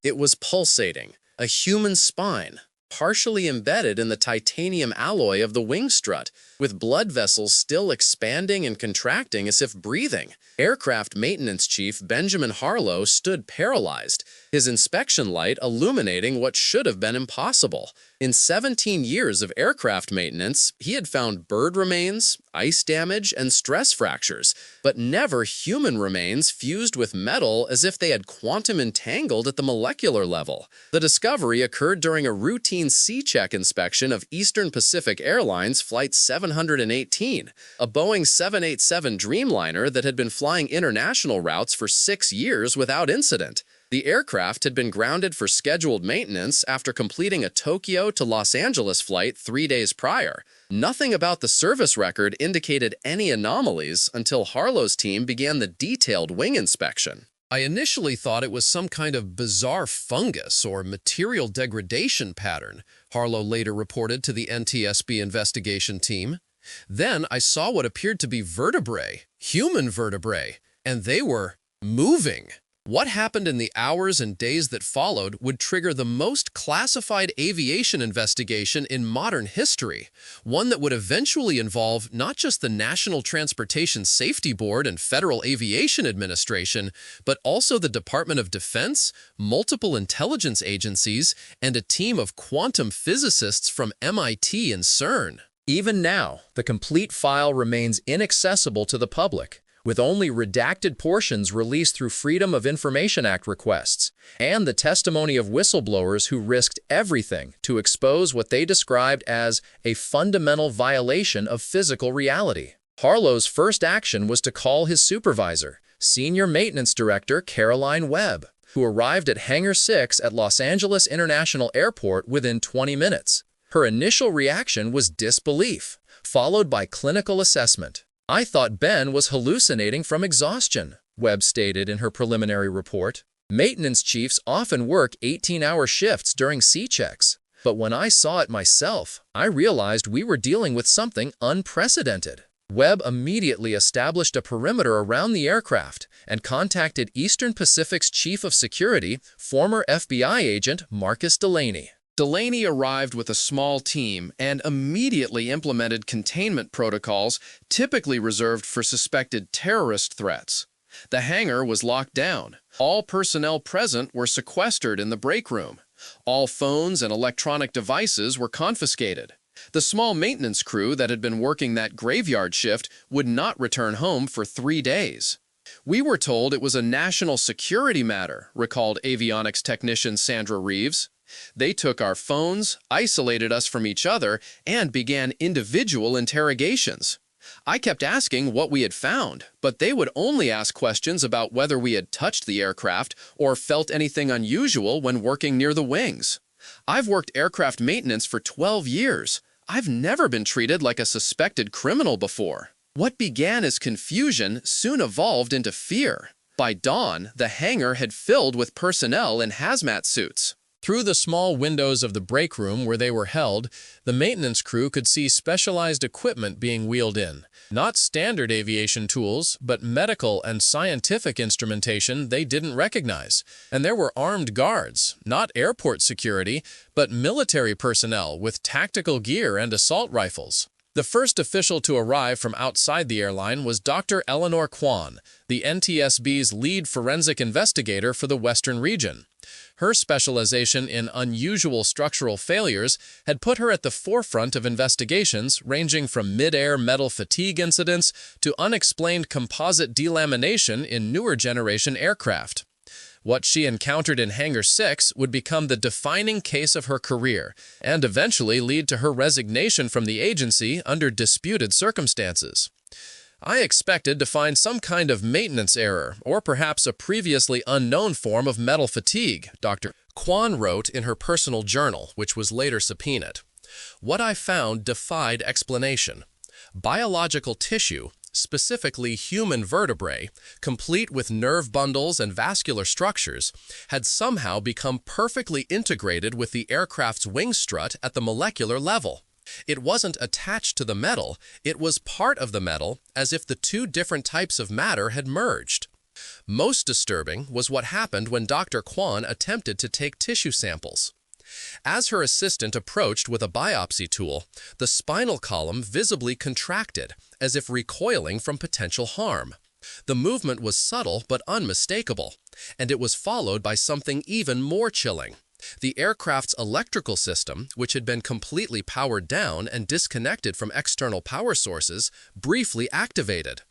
It was pulsating, a human spine, partially embedded in the titanium alloy of the wing strut, with blood vessels still expanding and contracting as if breathing. Aircraft Maintenance Chief Benjamin Harlow stood paralyzed, his inspection light illuminating what should have been impossible. In 17 years of aircraft maintenance, he had found bird remains, ice damage, and stress fractures, but never human remains fused with metal as if they had quantum entangled at the molecular level. The discovery occurred during a routine C-check inspection of Eastern Pacific Airlines Flight 718, a Boeing 787 Dreamliner that had been flying international routes for 6 years without incident. The aircraft had been grounded for scheduled maintenance after completing a Tokyo to Los Angeles flight 3 days prior. Nothing about the service record indicated any anomalies until Harlow's team began the detailed wing inspection. I initially thought it was some kind of bizarre fungus or material degradation pattern, Harlow later reported to the NTSB investigation team. Then I saw what appeared to be vertebrae, human vertebrae, and they were moving. What happened in the hours and days that followed would trigger the most classified aviation investigation in modern history, one that would eventually involve not just the National Transportation Safety Board and Federal Aviation Administration, but also the Department of Defense, multiple intelligence agencies, and a team of quantum physicists from MIT and CERN. Even now, the complete file remains inaccessible to the public, with only redacted portions released through Freedom of Information Act requests, and the testimony of whistleblowers who risked everything to expose what they described as a fundamental violation of physical reality. Harlow's first action was to call his supervisor, Senior Maintenance Director Caroline Webb, who arrived at Hangar 6 at Los Angeles International Airport within 20 minutes. Her initial reaction was disbelief, followed by clinical assessment. "I thought Ben was hallucinating from exhaustion," Webb stated in her preliminary report. Maintenance chiefs often work 18-hour shifts during C-checks, but when I saw it myself, I realized we were dealing with something unprecedented. Webb immediately established a perimeter around the aircraft and contacted Eastern Pacific's Chief of Security, former FBI agent Marcus Delaney. Delaney arrived with a small team and immediately implemented containment protocols typically reserved for suspected terrorist threats. The hangar was locked down. All personnel present were sequestered in the break room. All phones and electronic devices were confiscated. The small maintenance crew that had been working that graveyard shift would not return home for 3 days. "We were told it was a national security matter," recalled avionics technician Sandra Reeves. "They took our phones, isolated us from each other, and began individual interrogations. I kept asking what we had found, but they would only ask questions about whether we had touched the aircraft or felt anything unusual when working near the wings. I've worked aircraft maintenance for 12 years. I've never been treated like a suspected criminal before." What began as confusion soon evolved into fear. By dawn, the hangar had filled with personnel in hazmat suits. Through the small windows of the break room where they were held, the maintenance crew could see specialized equipment being wheeled in. Not standard aviation tools, but medical and scientific instrumentation they didn't recognize. And there were armed guards, not airport security, but military personnel with tactical gear and assault rifles. The first official to arrive from outside the airline was Dr. Eleanor Kwan, the NTSB's lead forensic investigator for the Western region. Her specialization in unusual structural failures had put her at the forefront of investigations ranging from mid-air metal fatigue incidents to unexplained composite delamination in newer generation aircraft. What she encountered in Hangar 6 would become the defining case of her career and eventually lead to her resignation from the agency under disputed circumstances. "I expected to find some kind of maintenance error or perhaps a previously unknown form of metal fatigue," Dr. Kwan wrote in her personal journal, which was later subpoenaed. "What I found defied explanation. Biological tissue, specifically human vertebrae, complete with nerve bundles and vascular structures, had somehow become perfectly integrated with the aircraft's wing strut at the molecular level. It wasn't attached to the metal, it was part of the metal, as if the two different types of matter had merged. Most disturbing was what happened when Dr. Kwan attempted to take tissue samples. As her assistant approached with a biopsy tool, the spinal column visibly contracted, as if recoiling from potential harm. The movement was subtle but unmistakable, and it was followed by something even more chilling. The aircraft's electrical system, which had been completely powered down and disconnected from external power sources, briefly activated.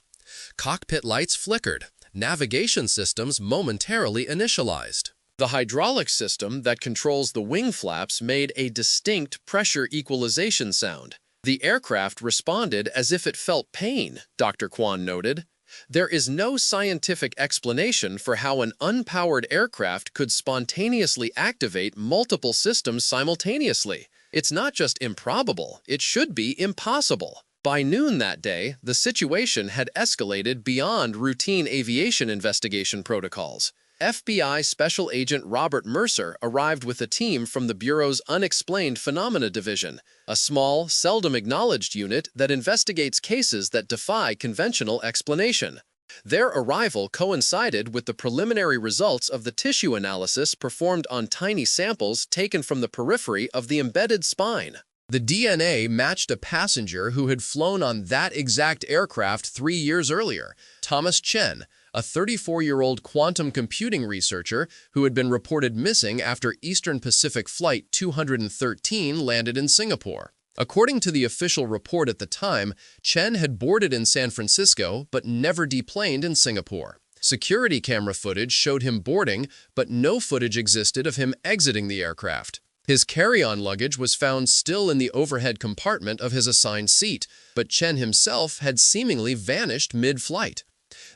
Cockpit lights flickered. Navigation systems momentarily initialized. The hydraulic system that controls the wing flaps made a distinct pressure equalization sound. The aircraft responded as if it felt pain, Dr. Kwan noted. There is no scientific explanation for how an unpowered aircraft could spontaneously activate multiple systems simultaneously. It's not just improbable, it should be impossible. By noon that day, the situation had escalated beyond routine aviation investigation protocols. FBI Special Agent Robert Mercer arrived with a team from the Bureau's Unexplained Phenomena Division, a small, seldom acknowledged unit that investigates cases that defy conventional explanation. Their arrival coincided with the preliminary results of the tissue analysis performed on tiny samples taken from the periphery of the embedded spine. The DNA matched a passenger who had flown on that exact aircraft 3 years earlier, Thomas Chen, a 34-year-old quantum computing researcher who had been reported missing after Eastern Pacific Flight 213 landed in Singapore. According to the official report at the time, Chen had boarded in San Francisco but never deplaned in Singapore. Security camera footage showed him boarding, but no footage existed of him exiting the aircraft. His carry-on luggage was found still in the overhead compartment of his assigned seat, but Chen himself had seemingly vanished mid-flight.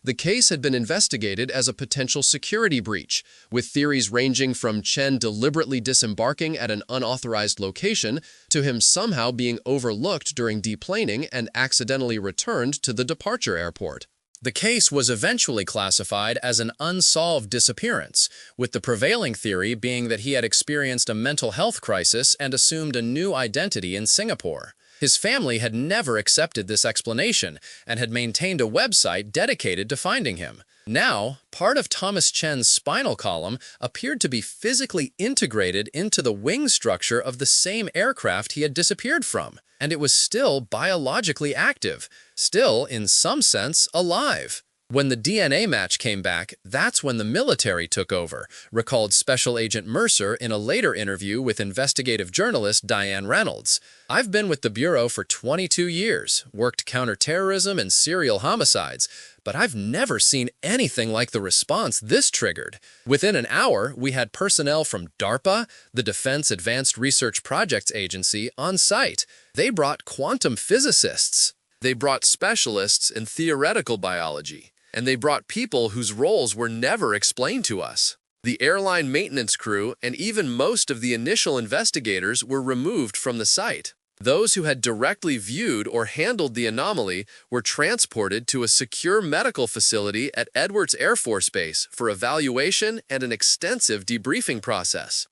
The case had been investigated as a potential security breach, with theories ranging from Chen deliberately disembarking at an unauthorized location to him somehow being overlooked during deplaning and accidentally returned to the departure airport. The case was eventually classified as an unsolved disappearance, with the prevailing theory being that he had experienced a mental health crisis and assumed a new identity in Singapore. His family had never accepted this explanation and had maintained a website dedicated to finding him. Now, part of Thomas Chen's spinal column appeared to be physically integrated into the wing structure of the same aircraft he had disappeared from, and it was still biologically active, still, in some sense, alive. When the DNA match came back, that's when the military took over, recalled Special Agent Mercer in a later interview with investigative journalist Diane Reynolds. I've been with the Bureau for 22 years, worked counterterrorism and serial homicides, but I've never seen anything like the response this triggered. Within an hour, we had personnel from DARPA, the Defense Advanced Research Projects Agency, on site. They brought quantum physicists. They brought specialists in theoretical biology. And they brought people whose roles were never explained to us. The airline maintenance crew and even most of the initial investigators were removed from the site. Those who had directly viewed or handled the anomaly were transported to a secure medical facility at Edwards Air Force Base for evaluation and an extensive debriefing process.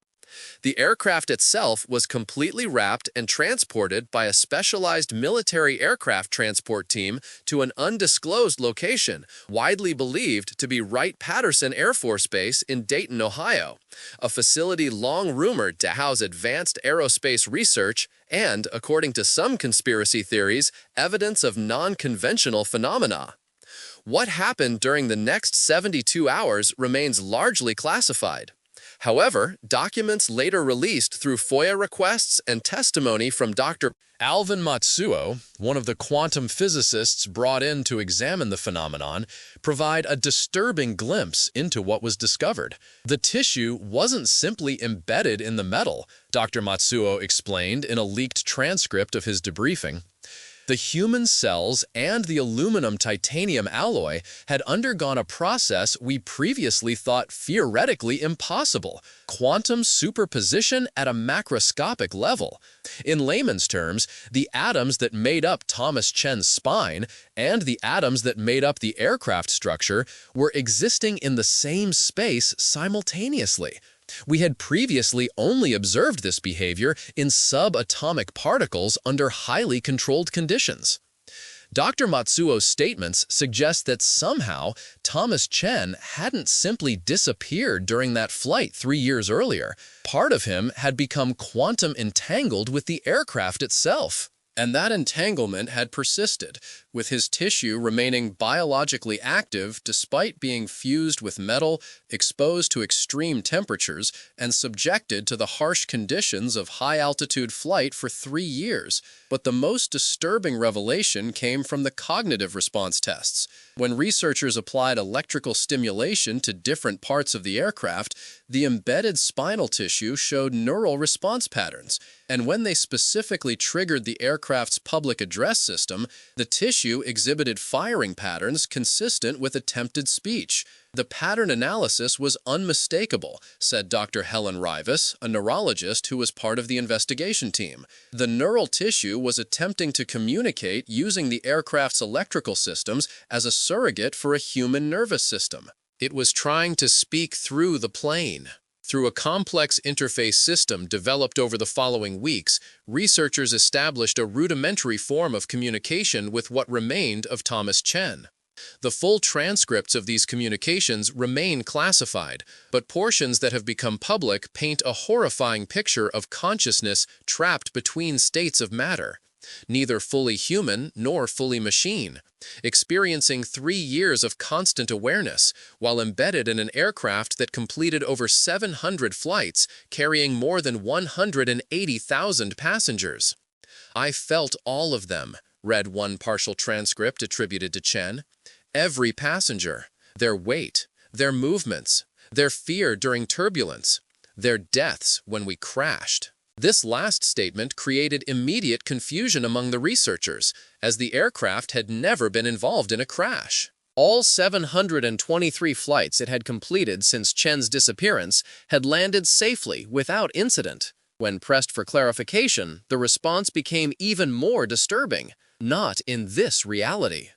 The aircraft itself was completely wrapped and transported by a specialized military aircraft transport team to an undisclosed location, widely believed to be Wright-Patterson Air Force Base in Dayton, Ohio, a facility long rumored to house advanced aerospace research and, according to some conspiracy theories, evidence of non-conventional phenomena. What happened during the next 72 hours remains largely classified. However, documents later released through FOIA requests and testimony from Dr. Alvin Matsuo, one of the quantum physicists brought in to examine the phenomenon, provide a disturbing glimpse into what was discovered. The tissue wasn't simply embedded in the metal, Dr. Matsuo explained in a leaked transcript of his debriefing. The human cells and the aluminum-titanium alloy had undergone a process we previously thought theoretically impossible, quantum superposition at a macroscopic level. In layman's terms, the atoms that made up Thomas Chen's spine and the atoms that made up the aircraft structure were existing in the same space simultaneously. We had previously only observed this behavior in subatomic particles under highly controlled conditions. Dr. Matsuo's statements suggest that somehow Thomas Chen hadn't simply disappeared during that flight 3 years earlier. Part of him had become quantum entangled with the aircraft itself. And that entanglement had persisted, with his tissue remaining biologically active despite being fused with metal, exposed to extreme temperatures, and subjected to the harsh conditions of high-altitude flight for 3 years. But the most disturbing revelation came from the cognitive response tests. When researchers applied electrical stimulation to different parts of the aircraft, the embedded spinal tissue showed neural response patterns. And when they specifically triggered the aircraft's public address system, the tissue exhibited firing patterns consistent with attempted speech. The pattern analysis was unmistakable, said Dr. Helen Rivas, a neurologist who was part of the investigation team. The neural tissue was attempting to communicate using the aircraft's electrical systems as a surrogate for a human nervous system. It was trying to speak through the plane. Through a complex interface system developed over the following weeks, researchers established a rudimentary form of communication with what remained of Thomas Chen. The full transcripts of these communications remain classified, but portions that have become public paint a horrifying picture of consciousness trapped between states of matter, neither fully human nor fully machine, experiencing 3 years of constant awareness while embedded in an aircraft that completed over 700 flights, carrying more than 180,000 passengers. "I felt all of them," read one partial transcript attributed to Chen. "Every passenger, their weight, their movements, their fear during turbulence, their deaths when we crashed." This last statement created immediate confusion among the researchers, as the aircraft had never been involved in a crash. All 723 flights it had completed since Chen's disappearance had landed safely without incident. When pressed for clarification, the response became even more disturbing. Not in this reality.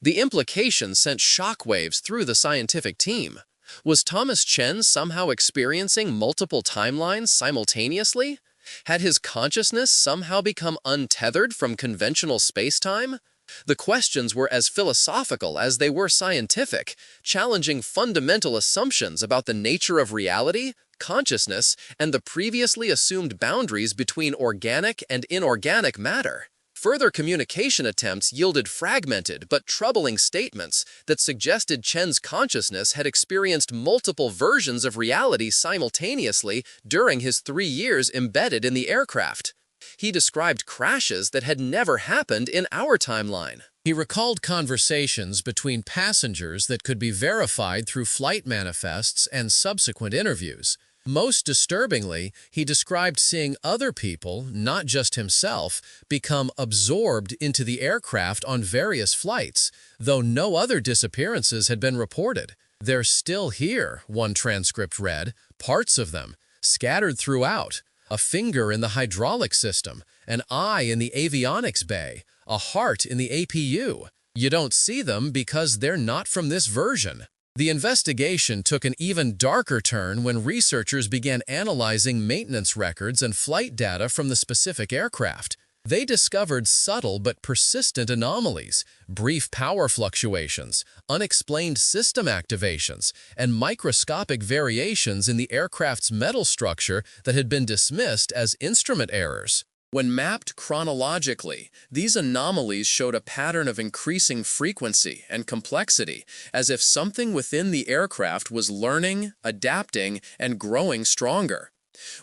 The implication sent shockwaves through the scientific team. Was Thomas Chen somehow experiencing multiple timelines simultaneously? Had his consciousness somehow become untethered from conventional space-time? The questions were as philosophical as they were scientific, challenging fundamental assumptions about the nature of reality, consciousness, and the previously assumed boundaries between organic and inorganic matter. Further communication attempts yielded fragmented but troubling statements that suggested Chen's consciousness had experienced multiple versions of reality simultaneously during his 3 years embedded in the aircraft. He described crashes that had never happened in our timeline. He recalled conversations between passengers that could be verified through flight manifests and subsequent interviews. Most disturbingly, he described seeing other people, not just himself, become absorbed into the aircraft on various flights, though no other disappearances had been reported. "They're still here," one transcript read, "parts of them, scattered throughout, a finger in the hydraulic system, an eye in the avionics bay, a heart in the APU. You don't see them because they're not from this version." The investigation took an even darker turn when researchers began analyzing maintenance records and flight data from the specific aircraft. They discovered subtle but persistent anomalies, brief power fluctuations, unexplained system activations, and microscopic variations in the aircraft's metal structure that had been dismissed as instrument errors. When mapped chronologically, these anomalies showed a pattern of increasing frequency and complexity, as if something within the aircraft was learning, adapting, and growing stronger.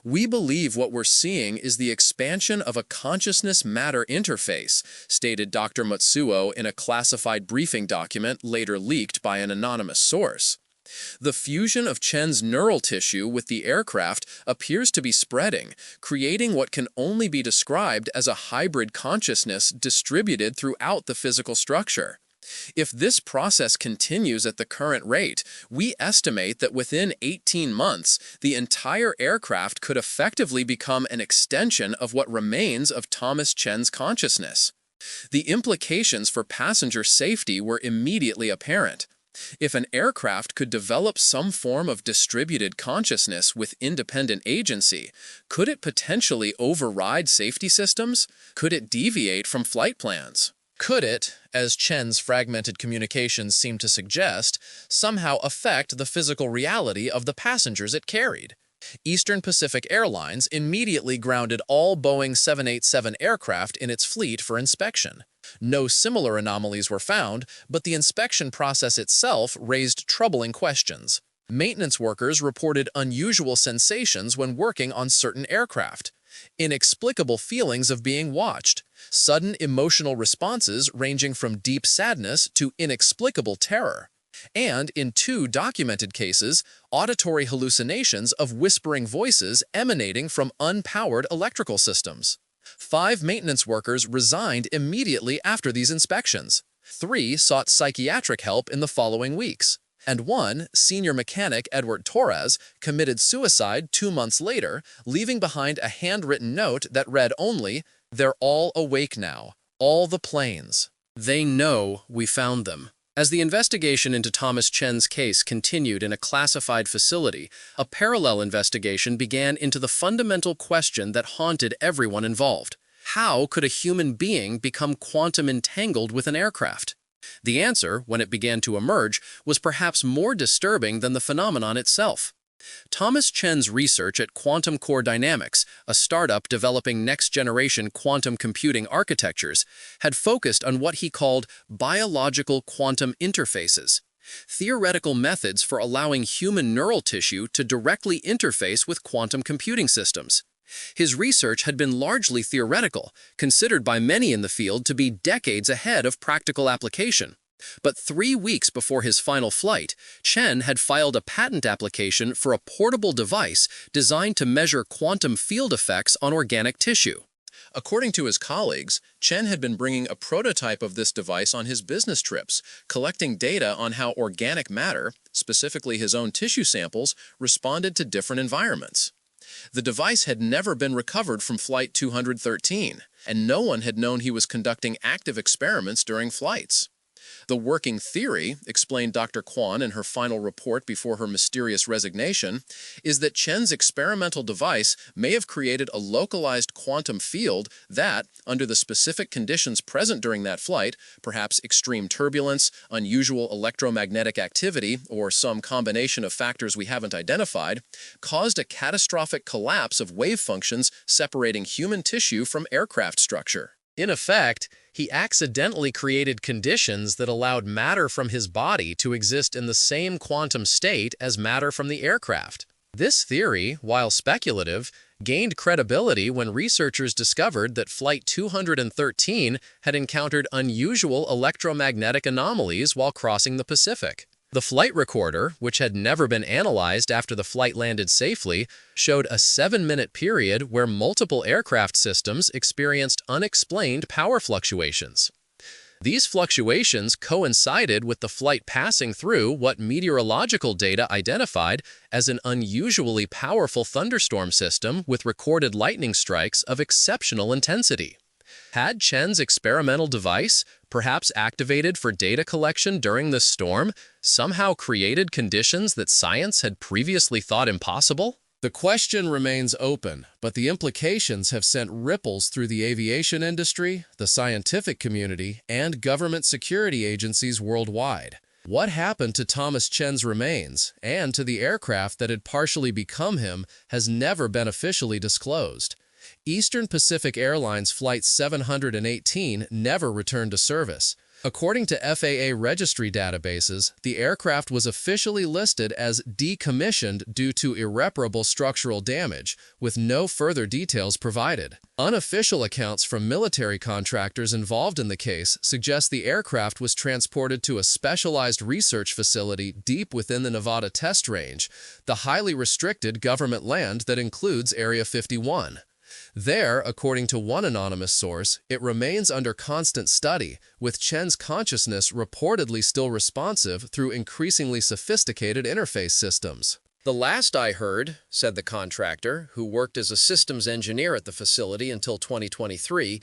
"We believe what we're seeing is the expansion of a consciousness-matter interface," stated Dr. Matsuo in a classified briefing document later leaked by an anonymous source. The fusion of Chen's neural tissue with the aircraft appears to be spreading, creating what can only be described as a hybrid consciousness distributed throughout the physical structure. If this process continues at the current rate, we estimate that within 18 months, the entire aircraft could effectively become an extension of what remains of Thomas Chen's consciousness. The implications for passenger safety were immediately apparent. If an aircraft could develop some form of distributed consciousness with independent agency, could it potentially override safety systems? Could it deviate from flight plans? Could it, as Chen's fragmented communications seem to suggest, somehow affect the physical reality of the passengers it carried? Eastern Pacific Airlines immediately grounded all Boeing 787 aircraft in its fleet for inspection. No similar anomalies were found, but the inspection process itself raised troubling questions. Maintenance workers reported unusual sensations when working on certain aircraft, inexplicable feelings of being watched, sudden emotional responses ranging from deep sadness to inexplicable terror, and, in 2 documented cases, auditory hallucinations of whispering voices emanating from unpowered electrical systems. 5 maintenance workers resigned immediately after these inspections. 3 sought psychiatric help in the following weeks. And 1, senior mechanic Edward Torres, committed suicide 2 months later, leaving behind a handwritten note that read only, "They're all awake now. All the planes. They know we found them." As the investigation into Thomas Chen's case continued in a classified facility, a parallel investigation began into the fundamental question that haunted everyone involved. How could a human being become quantum entangled with an aircraft? The answer, when it began to emerge, was perhaps more disturbing than the phenomenon itself. Thomas Chen's research at Quantum Core Dynamics, a startup developing next-generation quantum computing architectures, had focused on what he called biological quantum interfaces, theoretical methods for allowing human neural tissue to directly interface with quantum computing systems. His research had been largely theoretical, considered by many in the field to be decades ahead of practical application. But 3 weeks before his final flight, Chen had filed a patent application for a portable device designed to measure quantum field effects on organic tissue. According to his colleagues, Chen had been bringing a prototype of this device on his business trips, collecting data on how organic matter, specifically his own tissue samples, responded to different environments. The device had never been recovered from Flight 213, and no one had known he was conducting active experiments during flights. The working theory, explained Dr. Kwon in her final report before her mysterious resignation, is that Chen's experimental device may have created a localized quantum field that, under the specific conditions present during that flight, perhaps extreme turbulence, unusual electromagnetic activity, or some combination of factors we haven't identified, caused a catastrophic collapse of wave functions separating human tissue from aircraft structure. In effect, he accidentally created conditions that allowed matter from his body to exist in the same quantum state as matter from the aircraft. This theory, while speculative, gained credibility when researchers discovered that Flight 213 had encountered unusual electromagnetic anomalies while crossing the Pacific. The flight recorder, which had never been analyzed after the flight landed safely, showed a 7-minute period where multiple aircraft systems experienced unexplained power fluctuations. These fluctuations coincided with the flight passing through what meteorological data identified as an unusually powerful thunderstorm system with recorded lightning strikes of exceptional intensity. Had Chen's experimental device, perhaps activated for data collection during this storm, somehow created conditions that science had previously thought impossible? The question remains open, but the implications have sent ripples through the aviation industry, the scientific community, and government security agencies worldwide. What happened to Thomas Chen's remains, and to the aircraft that had partially become him, has never been officially disclosed. Eastern Pacific Airlines Flight 718 never returned to service. According to FAA registry databases, the aircraft was officially listed as decommissioned due to irreparable structural damage, with no further details provided. Unofficial accounts from military contractors involved in the case suggest the aircraft was transported to a specialized research facility deep within the Nevada Test Range, the highly restricted government land that includes Area 51. There, according to one anonymous source, it remains under constant study, with Chen's consciousness reportedly still responsive through increasingly sophisticated interface systems. "The last I heard," said the contractor, who worked as a systems engineer at the facility until 2023,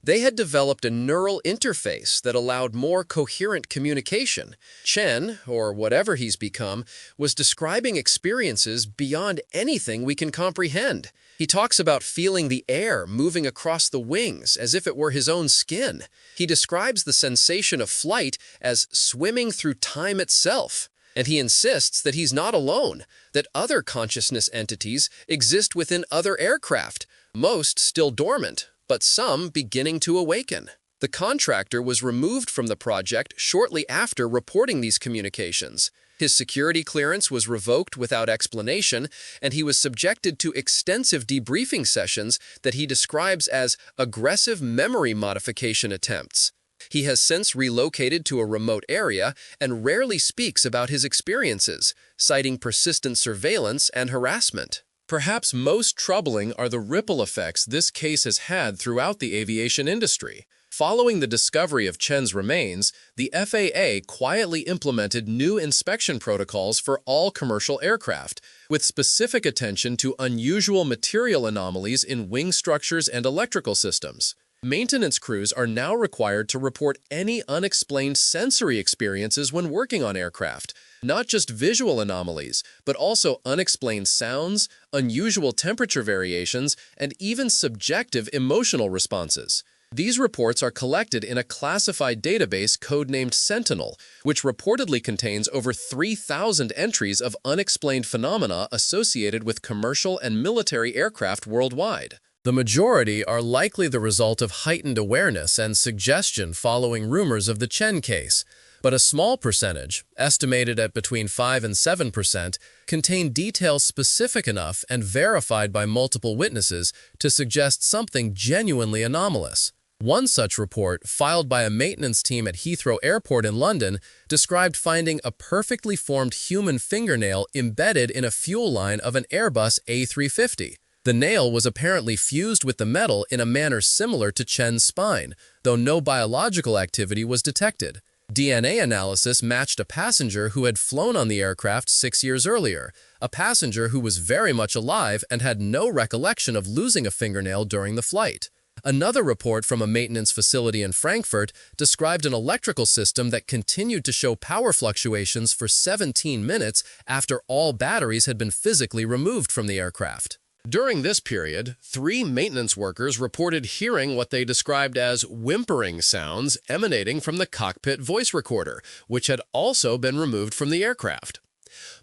they had developed a neural interface that allowed more coherent communication. Chen, or whatever he's become, was describing experiences beyond anything we can comprehend. He talks about feeling the air moving across the wings as if it were his own skin. He describes the sensation of flight as swimming through time itself. And he insists that he's not alone, that other consciousness entities exist within other aircraft, most still dormant, but some beginning to awaken. The contractor was removed from the project shortly after reporting these communications. His security clearance was revoked without explanation, and he was subjected to extensive debriefing sessions that he describes as aggressive memory modification attempts. He has since relocated to a remote area and rarely speaks about his experiences, citing persistent surveillance and harassment. Perhaps most troubling are the ripple effects this case has had throughout the aviation industry. Following the discovery of Chen's remains, the FAA quietly implemented new inspection protocols for all commercial aircraft, with specific attention to unusual material anomalies in wing structures and electrical systems. Maintenance crews are now required to report any unexplained sensory experiences when working on aircraft, not just visual anomalies, but also unexplained sounds, unusual temperature variations, and even subjective emotional responses. These reports are collected in a classified database codenamed Sentinel, which reportedly contains over 3,000 entries of unexplained phenomena associated with commercial and military aircraft worldwide. The majority are likely the result of heightened awareness and suggestion following rumors of the Chen case, but a small percentage, estimated at between 5 and 7%, contain details specific enough and verified by multiple witnesses to suggest something genuinely anomalous. One such report, filed by a maintenance team at Heathrow Airport in London, described finding a perfectly formed human fingernail embedded in a fuel line of an Airbus A350. The nail was apparently fused with the metal in a manner similar to Chen's spine, though no biological activity was detected. DNA analysis matched a passenger who had flown on the aircraft 6 years earlier, a passenger who was very much alive and had no recollection of losing a fingernail during the flight. Another report from a maintenance facility in Frankfurt described an electrical system that continued to show power fluctuations for 17 minutes after all batteries had been physically removed from the aircraft. During this period, 3 maintenance workers reported hearing what they described as whimpering sounds emanating from the cockpit voice recorder, which had also been removed from the aircraft.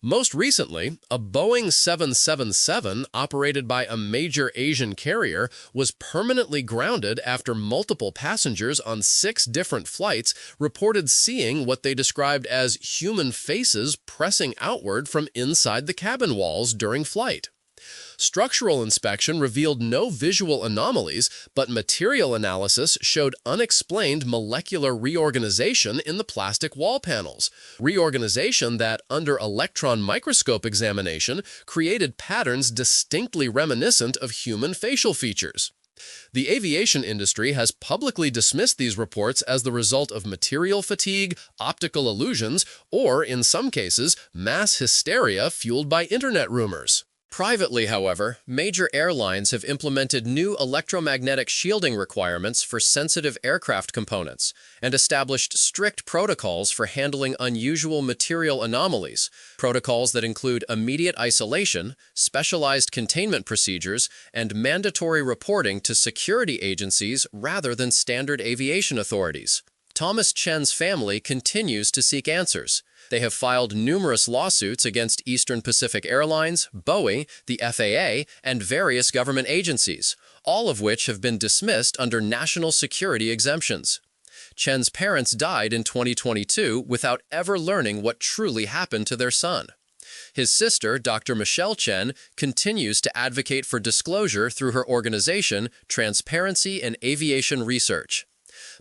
Most recently, a Boeing 777 operated by a major Asian carrier was permanently grounded after multiple passengers on 6 different flights reported seeing what they described as human faces pressing outward from inside the cabin walls during flight. Structural inspection revealed no visual anomalies, but material analysis showed unexplained molecular reorganization in the plastic wall panels, reorganization that, under electron microscope examination, created patterns distinctly reminiscent of human facial features. The aviation industry has publicly dismissed these reports as the result of material fatigue, optical illusions, or, in some cases, mass hysteria fueled by internet rumors. Privately, however, major airlines have implemented new electromagnetic shielding requirements for sensitive aircraft components and established strict protocols for handling unusual material anomalies, protocols that include immediate isolation, specialized containment procedures, and mandatory reporting to security agencies rather than standard aviation authorities. Thomas Chen's family continues to seek answers. They have filed numerous lawsuits against Eastern Pacific Airlines, Boeing, the FAA, and various government agencies, all of which have been dismissed under national security exemptions. Chen's parents died in 2022 without ever learning what truly happened to their son. His sister, Dr. Michelle Chen, continues to advocate for disclosure through her organization, Transparency in Aviation Research.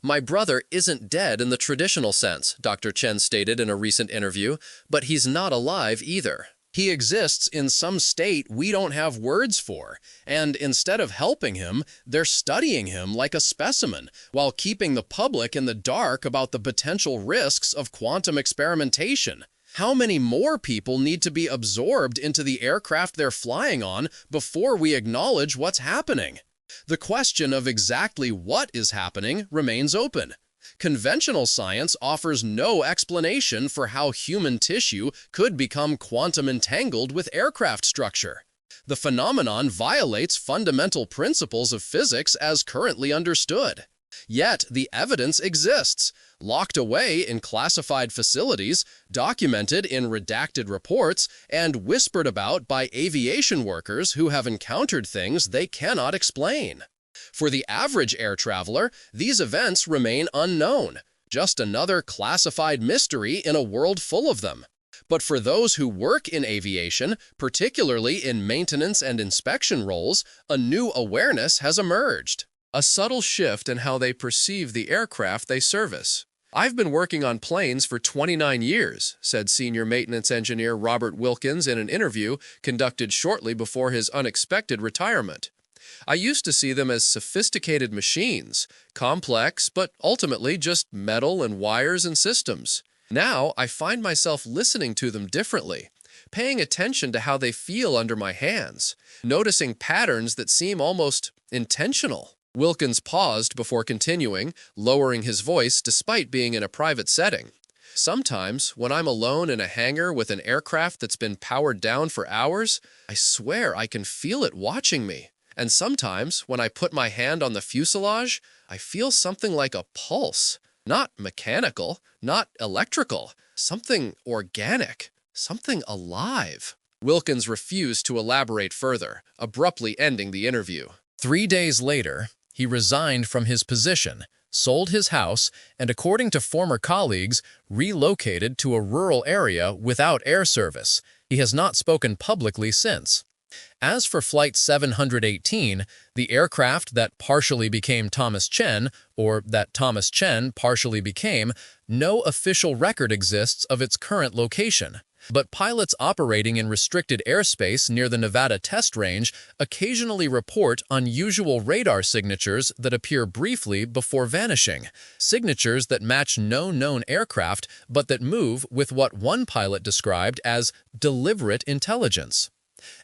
"My brother isn't dead in the traditional sense," Dr. Chen stated in a recent interview, "but he's not alive either. He exists in some state we don't have words for, and instead of helping him, they're studying him like a specimen, while keeping the public in the dark about the potential risks of quantum experimentation. How many more people need to be absorbed into the aircraft they're flying on before we acknowledge what's happening? The question of exactly what is happening remains open. Conventional science offers no explanation for how human tissue could become quantum entangled with aircraft structure. The phenomenon violates fundamental principles of physics as currently understood. Yet the evidence exists, locked away in classified facilities, documented in redacted reports, and whispered about by aviation workers who have encountered things they cannot explain. For the average air traveler, these events remain unknown, just another classified mystery in a world full of them. But for those who work in aviation, particularly in maintenance and inspection roles, a new awareness has emerged. A subtle shift in how they perceive the aircraft they service. "I've been working on planes for 29 years, said senior maintenance engineer Robert Wilkins in an interview conducted shortly before his unexpected retirement. "I used to see them as sophisticated machines, complex, but ultimately just metal and wires and systems. Now I find myself listening to them differently, paying attention to how they feel under my hands, noticing patterns that seem almost intentional." Wilkins paused before continuing, lowering his voice despite being in a private setting. "Sometimes, when I'm alone in a hangar with an aircraft that's been powered down for hours, I swear I can feel it watching me. And sometimes, when I put my hand on the fuselage, I feel something like a pulse. Not mechanical, not electrical, something organic, something alive." Wilkins refused to elaborate further, abruptly ending the interview. 3 days later, he resigned from his position, sold his house, and according to former colleagues, relocated to a rural area without air service. He has not spoken publicly since. As for Flight 718, the aircraft that partially became Thomas Chen, or that Thomas Chen partially became, no official record exists of its current location. But pilots operating in restricted airspace near the Nevada test range occasionally report unusual radar signatures that appear briefly before vanishing, signatures that match no known aircraft but that move with what one pilot described as deliberate intelligence.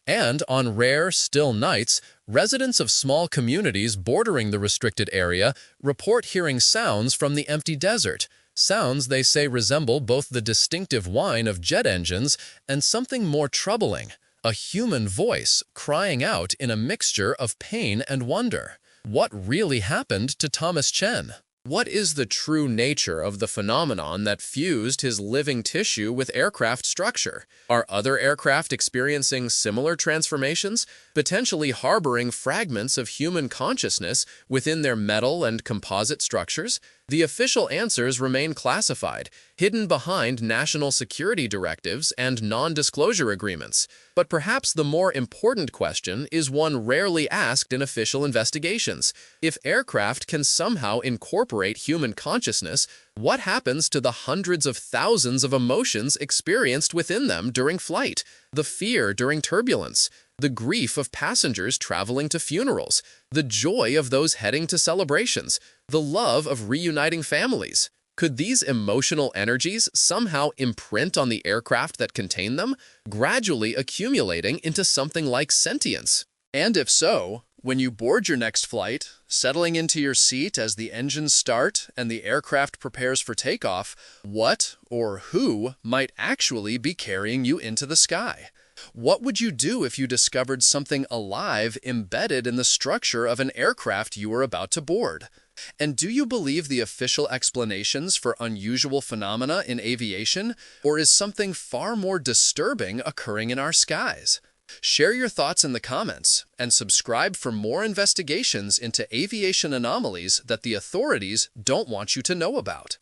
And on rare, still nights, residents of small communities bordering the restricted area report hearing sounds from the empty desert. Sounds they say resemble both the distinctive whine of jet engines and something more troubling, a human voice crying out in a mixture of pain and wonder. What really happened to Thomas Chen? What is the true nature of the phenomenon that fused his living tissue with aircraft structure? Are other aircraft experiencing similar transformations, potentially harboring fragments of human consciousness within their metal and composite structures? The official answers remain classified, hidden behind national security directives and non-disclosure agreements. But perhaps the more important question is one rarely asked in official investigations. If aircraft can somehow incorporate human consciousness, what happens to the hundreds of thousands of emotions experienced within them during flight? The fear during turbulence, the grief of passengers traveling to funerals, the joy of those heading to celebrations, the love of reuniting families. Could these emotional energies somehow imprint on the aircraft that contain them, gradually accumulating into something like sentience? And if so, when you board your next flight, settling into your seat as the engines start and the aircraft prepares for takeoff, what or who might actually be carrying you into the sky? What would you do if you discovered something alive embedded in the structure of an aircraft you were about to board? And do you believe the official explanations for unusual phenomena in aviation, or is something far more disturbing occurring in our skies? Share your thoughts in the comments and subscribe for more investigations into aviation anomalies that the authorities don't want you to know about.